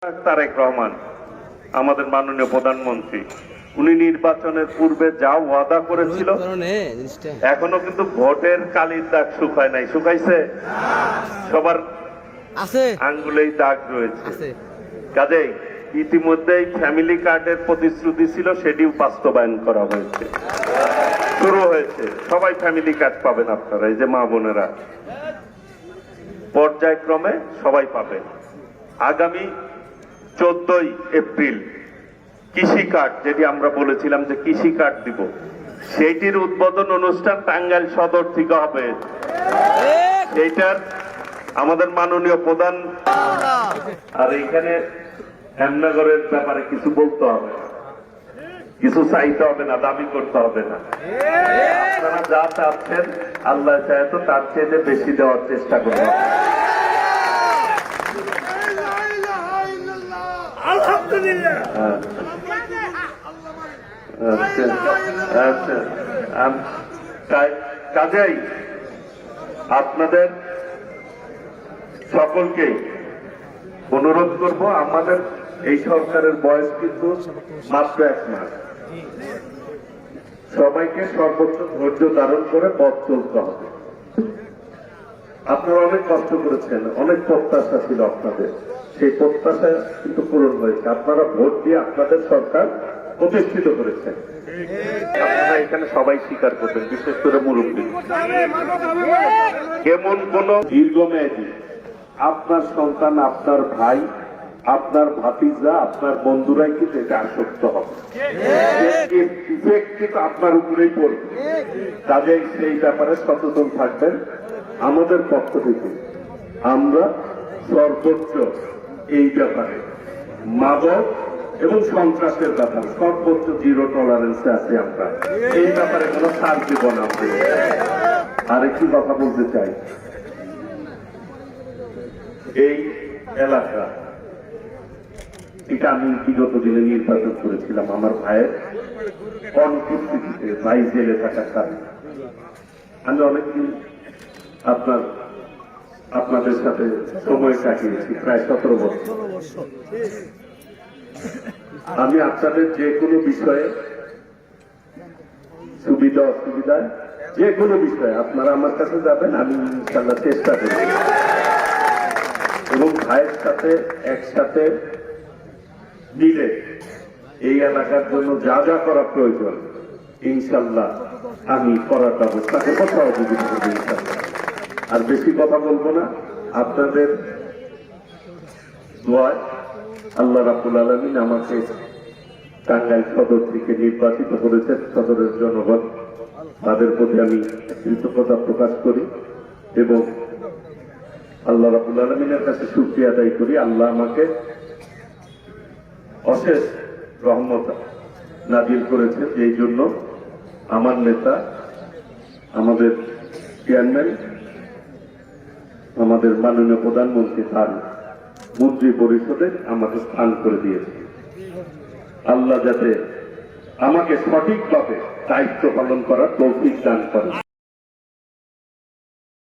তারেক রহমান আমাদের মাননীয় প্রধানমন্ত্রী উনি নির্বাচনের পূর্বে যা ওয়াদা করেছিল এখনো কিন্তু ভোটের কালির দাগ শুকায় নাই। শুকাইছে? সবার আছে, আঙ্গুলেই দাগ রয়েছে। কাজেই ইতিমধ্যেই ফ্যামিলি কার্ডের প্রতিশ্রুতি ছিল, সেটিও বাস্তবায়ন করা হয়েছে, শুরু হয়েছে। সবাই ফ্যামিলি কার্ড পাবেন আপনারা, এই যে মা বোনেরা পর্যায়ক্রমে সবাই পাবেন। আগামী 14ই এপ্রিল কৃষি কার্ড, যেটি আমরা বলেছিলাম যে কৃষি কার্ড দিব, সেইটির উদ্বোধন অনুষ্ঠান টাঙ্গাইল সদর থেকে হবে। এইটার আমাদের মাননীয় প্রধান, আর এইখানে হেমনগরের ব্যাপারে কিছু বলতে হবে না, কিছু চাইতে হবে না, দাবি করতে হবে না। আপনারা যা চাচ্ছেন আল্লাহ চায় তো তার চেয়ে বেশি দেওয়ার চেষ্টা করবেন। আলহামদুলিল্লাহ। কাজেই আপনাদের সকলকেই অনুরোধ করব, আমাদের এই সরকারের বয়স কিন্তু মাত্র 1 মাস। সবাইকে সর্বোচ্চ ধৈর্য ধারণ করে পথ চলতে হবে। আপনারা অনেক কষ্ট করেছেন, অনেক প্রত্যাশা ছিল আপনাদের, সেই প্রত্যাশা কিন্তু পূরণ হয়েছে। আপনারা ভোট দিয়ে আপনাদের সরকার প্রতিষ্ঠিত করেছেন। আপনারা এখানে সবাই স্বীকার করবেন, বিশেষ করে মুরব্বী। কেমন কোন দীর্ঘমেয়াদী আপনার সন্তান, আপনার ভাই, আপনার ভাতিজা, আপনার বন্ধুরাই কিন্তু এটা আসক্ত হবে, কিন্তু আপনার উপরেই পড়বে। কাজে সেই ব্যাপারে সচেতন থাকবেন। আমাদের পক্ষ থেকে আমরা সর্বোচ্চ এই ব্যাপারে মাদক এবং সন্ত্রাসের ব্যাপারে সর্বোচ্চ 0 টলারেন্সে আছে। আমরা এই ব্যাপারে কোনো ছাড় দেব না। আরেকটি কথা বলতে চাই, এই এলাকা এটা আমি বিগত দিনে নির্বাচন করেছিলাম আমার ভাইয়ের অনুপস্থিতিতে, ভাই জেলে থাকার কারণে। আমি অনেকদিন আপনাদের সাথে সময় কাটিয়েছি, প্রায় 17 বছর। আমি আপনাদের যে কোনো বিষয়ে, সুবিধা অসুবিধায়, যে কোনো বিষয়ে আপনারা আমার কাছে যাবেন, আমি ইনশাআল্লাহ চেষ্টা করব। এবং ভাইয়ের সাথে একসাথে মিলে এই এলাকার জন্য যা যা করা প্রয়োজন ইনশাআল্লাহ আমি করার ব্যবস্থা করবো, সহযোগিতা করবো ইনশাআল্লাহ। আর বেশি কথা বলবো না। আপনাদের দোয়ায় আল্লাহ রাব্বুল আলামিন আমাকে টাঙ্গাইল সদর থেকে নির্বাচিত করেছেন। সদরের জনগণ, তাদের প্রতি আমি কৃতজ্ঞতা প্রকাশ করি এবং আল্লাহ রাব্বুল আলামিনের কাছে শুকরিয়া আদায় করি। আল্লাহ আমাকে অশেষ রহমত নাজিল করেছেন, এই জন্য আমার নেতা, আমাদের চেয়ারম্যান, আমাদের মাননীয় প্রধানমন্ত্রী তার মন্ত্রী পরিষদে আমাকে স্থান করে দিয়েছে। আল্লাহ যাতে আমাকে সঠিকভাবে দায়িত্ব পালন করার তৌফিক দান করেন।